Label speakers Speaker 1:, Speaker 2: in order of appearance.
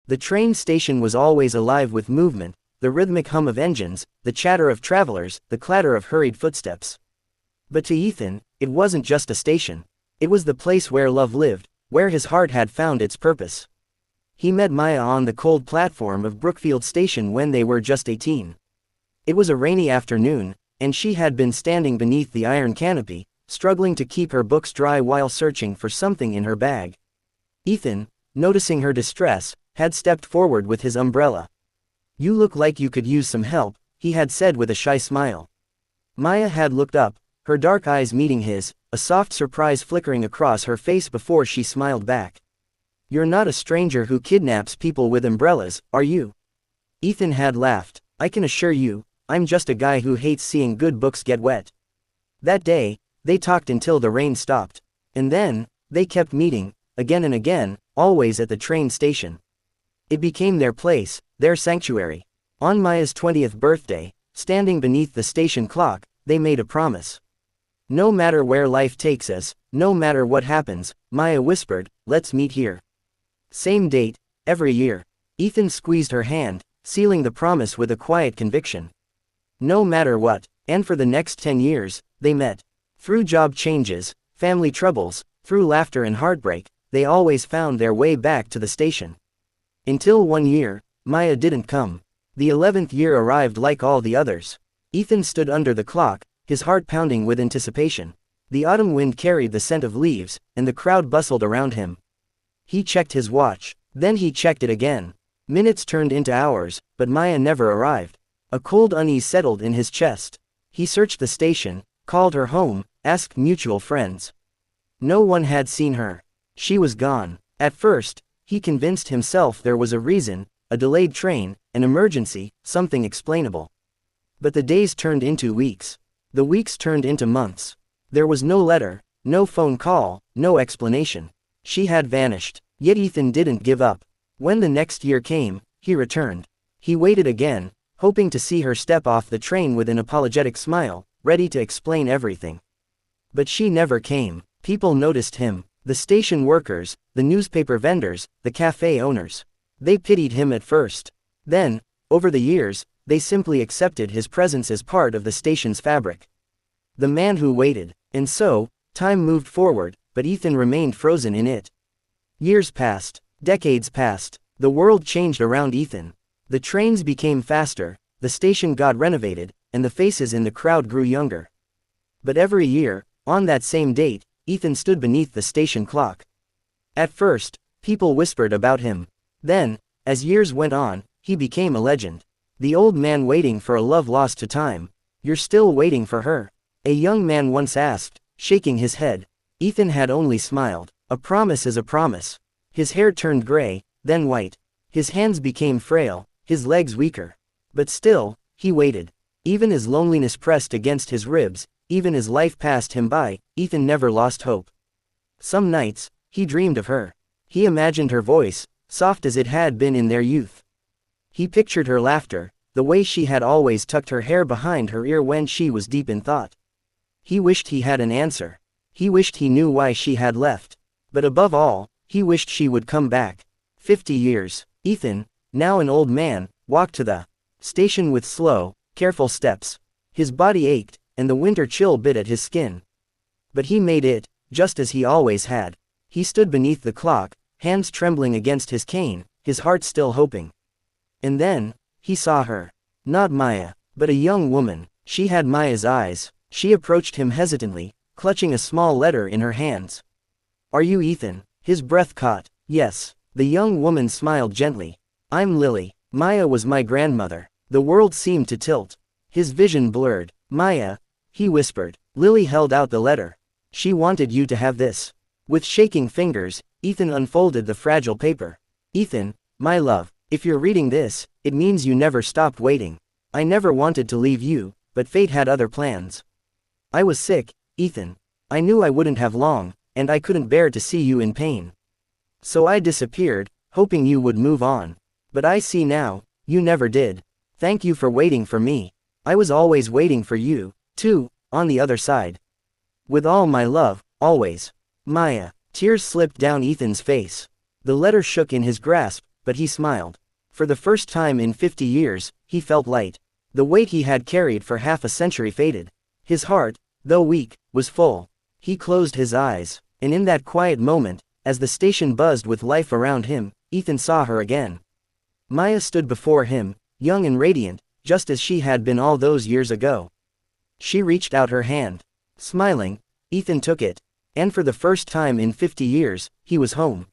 Speaker 1: The train station was always alive with movement, the rhythmic hum of engines, the chatter of travelers, the clatter of hurried footsteps. But to Ethan, it wasn't just a station. It was the place where love lived, where his heart had found its purpose. He met Maya on the cold platform of Brookfield Station when they were just 18. It was a rainy afternoon, and she had been standing beneath the iron canopy, struggling to keep her books dry while searching for something in her bag. Ethan, noticing her distress, had stepped forward with his umbrella. "You look like you could use some help," he had said with a shy smile. Maya had looked up, her dark eyes meeting his, a soft surprise flickering across her face before she smiled back. "You're not a stranger who kidnaps people with umbrellas, are you?" Ethan had laughed. "I can assure you, I'm just a guy who hates seeing good books get wet." That day, they talked until the rain stopped. And then, they kept meeting, again and again, always at the train station. It became their place, their sanctuary. On Maya's 20th birthday, standing beneath the station clock, they made a promise. "No matter where life takes us, no matter what happens," Maya whispered, "let's meet here. Same date, every year." Ethan squeezed her hand, sealing the promise with a quiet conviction. No matter what, and for the next 10 years, they met. Through job changes, family troubles, through laughter and heartbreak, they always found their way back to the station. Until one year, Maya didn't come. The 11th year arrived like all the others. Ethan stood under the clock, his heart pounding with anticipation. The autumn wind carried the scent of leaves, and the crowd bustled around him. He checked his watch. Then he checked it again. Minutes turned into hours, but Maya never arrived. A cold unease settled in his chest. He searched the station, called her home, asked mutual friends. No one had seen her. She was gone. At first, he convinced himself there was a reason, a delayed train, an emergency, something explainable. But the days turned into weeks. The weeks turned into months. There was no letter, no phone call, no explanation. She had vanished. Yet Ethan didn't give up. When the next year came, he returned. He waited again, hoping to see her step off the train with an apologetic smile, ready to explain everything. But she never came. People noticed him. The station workers, the newspaper vendors, the cafe owners. They pitied him at first. Then, over the years, they simply accepted his presence as part of the station's fabric. The man who waited. And so, time moved forward, but Ethan remained frozen in it. Years passed. Decades passed. The world changed around Ethan. The trains became faster, the station got renovated, and the faces in the crowd grew younger. But every year, on that same date, Ethan stood beneath the station clock. At first, people whispered about him. Then, as years went on, he became a legend. The old man waiting for a love lost to time. "You're still waiting for her?" a young man once asked, shaking his head. Ethan had only smiled. A promise is a promise. His hair turned gray, then white. His hands became frail, his legs weaker. But still, he waited. Even as loneliness pressed against his ribs, even as life passed him by, Ethan never lost hope. Some nights, he dreamed of her. He imagined her voice, soft as it had been in their youth. He pictured her laughter, the way she had always tucked her hair behind her ear when she was deep in thought. He wished he had an answer. He wished he knew why she had left. But above all, he wished she would come back. 50 years. Ethan, now an old man, walked to the station with slow, careful steps. His body ached, and the winter chill bit at his skin. But he made it, just as he always had. He stood beneath the clock, hands trembling against his cane, his heart still hoping. And then, he saw her. Not Maya, but a young woman. She had Maya's eyes. She approached him hesitantly, clutching a small letter in her hands. "Are you Ethan?" His breath caught. "Yes." The young woman smiled gently. "I'm Lily. Maya was my grandmother." The world seemed to tilt. His vision blurred. "Maya," he whispered. Lily held out the letter. "She wanted you to have this." With shaking fingers, Ethan unfolded the fragile paper. "Ethan, my love, if you're reading this, it means you never stopped waiting. I never wanted to leave you, but fate had other plans. I was sick, Ethan. I knew I wouldn't have long, and I couldn't bear to see you in pain. So I disappeared, hoping you would move on. But I see now, you never did. Thank you for waiting for me. I was always waiting for you, too, on the other side. With all my love, always. Maya." Tears slipped down Ethan's face. The letter shook in his grasp, but he smiled. For the first time in 50 years, he felt light. The weight he had carried for half a century faded. His heart, though weak, was full. He closed his eyes, and in that quiet moment, as the station buzzed with life around him, Ethan saw her again. Maya stood before him, young and radiant, just as she had been all those years ago. She reached out her hand. Smiling, Ethan took it, and for the first time in 50 years, he was home.